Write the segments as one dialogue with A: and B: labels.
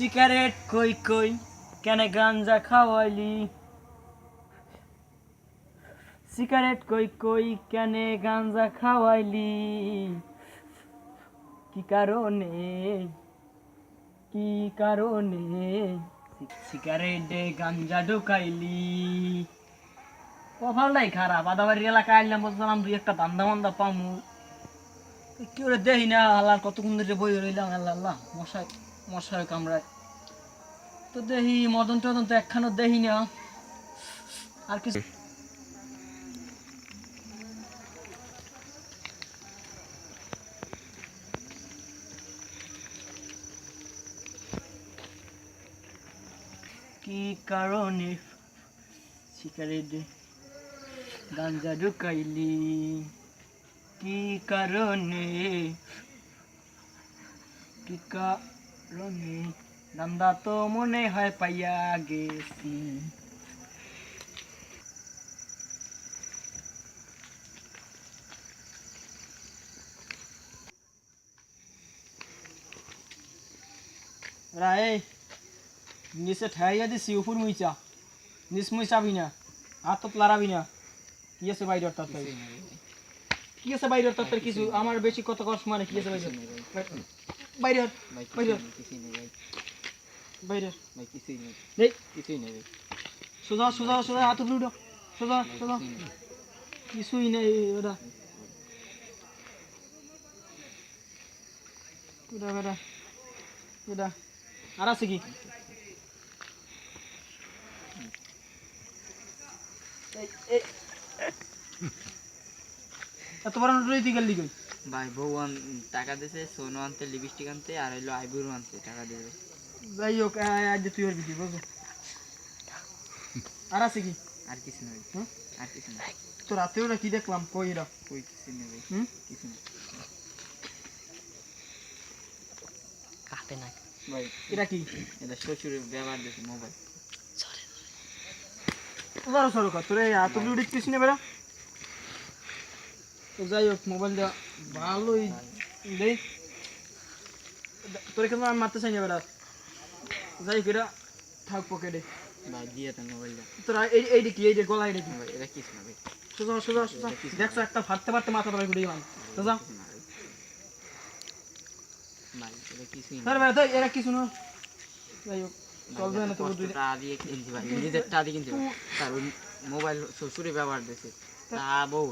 A: cigarette কই কই কেন গাঞ্জা খাওয়াইলি সিগারেট কই কই কেন গাঞ্জা খাওয়াইলি কি কারণে কি কারণে সিগারেটে গাঞ্জা ঢুকাইলি কপালটাই খারাপ আদাবাড়ির এলাকায় আইলাম বলছিলাম দুই একটা দান্দা মান্দা পামু কি ওরে দেখি না আল্লাহ কতক্ষণ ধরে বই রইলাম আল্লাহ আল্লাহ মশাই মশাই কামড়ায় তো দেখি মদন টদন তো একখানো দেখি না আর কিছু কি কারণে সিগারেটে গাঞ্জা ঢুকাইলি কি কারণে কি কারণে দান্দা তো মনে হয় পাইয়া গেছি রায় নিচে ঠাইয়া দিছি উপর মুইচা নিচ মুই চাবি না হাত তো লারাবি না কি আছে বাইরের তার কি আছে বাইরের তার কিছু আমার বেশি কত কষ্ট মানে কি আছে বাইরে বাইরে বাইরে
B: ভাই কিছুই নেই
A: নেই
B: কিছুই নেই ভাই
A: সোজা সোজা সোজা হাত উপরে উঠো সোজা সোজা কিছুই নেই ওটা ওটা বেটা ওটা আর আছে কি এত বড় নোট লইতে গেলি কই
B: ভাই বউ টাকা দিয়েছে সোনো আনতে লিপস্টিক আনতে আর হইলো আইব্রো আনতে টাকা দেবে
A: যাই হোক আজ তুই ওর বিধি বুঝো আর আছে কি
B: আর কিছু নেই আর কিছু নেই
A: তো রাতেও না কি দেখলাম কই এরা
B: কই কিছু নেই ভাই কিছু নেই
A: কাটে না
B: ভাই
A: এটা কি
B: এটা শ্বশুরের ব্যবহার দিয়েছে মোবাইল
A: সরো সরো কর তোরে এত উড়িত কিছু নেই বেড়া তো যাই হোক মোবাইল দেওয়া ভালোই দেই তোরে কেন আমি মারতে চাই না বেড়া যাই হোক এটা থাক পকেটে
B: ভাই দিয়ে তো মোবাইলটা
A: তোরা এই দেখি এই যে গলা এই দেখি
B: ভাই এটা কিছু না ভাই
A: সোজা সোজা সোজা দেখছো একটা ফাটতে ফাটতে মাথা ধরে ঘুরে গেলাম সোজা
B: ভাই এটা কিছুই না
A: আরে বেড়া তো এরা কিছু না যাই হোক চলবে না তো দুই
B: টাকা দিয়ে কিনছি ভাই নিজের টাকা দিয়ে কিনছি তার মোবাইল শ্বশুরে ব্যবহার দিয়েছে তা বউ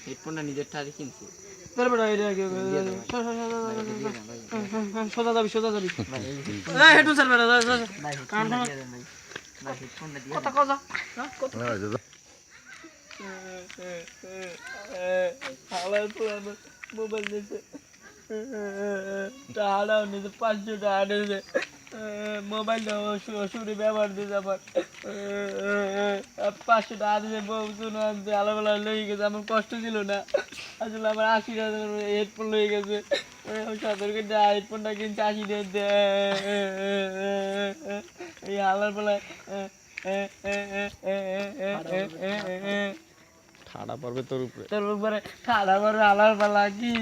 B: হেডফোনটা নিজের টাকা দিয়ে কিনছি
A: তোর বেড়া এটা সোজা যাবি সোজা যাবি এই হেডফোন স্যার বেড়া কান কথা কথা কথা মোবাইল নিয়েছে টাকাও নিয়েছে 500 টাকা নিয়েছে মোবাইলটা শুরু ব্যবহার দিয়েছে আবার 500 টাকা দিয়েছে বউ শুনো আনতে আলাদা লয়ে গেছে আমার কষ্ট ছিল না আসলে আমার 80,000 হেডফোন লয়ে গেছে সতর্কে হেডফোনটা কিনছে 80 দিয়ে এই আলার বেলায়
C: ঠাড়া পড়বে তোর উপরে
A: ঠাড়া পড়বে আলার বেলা কি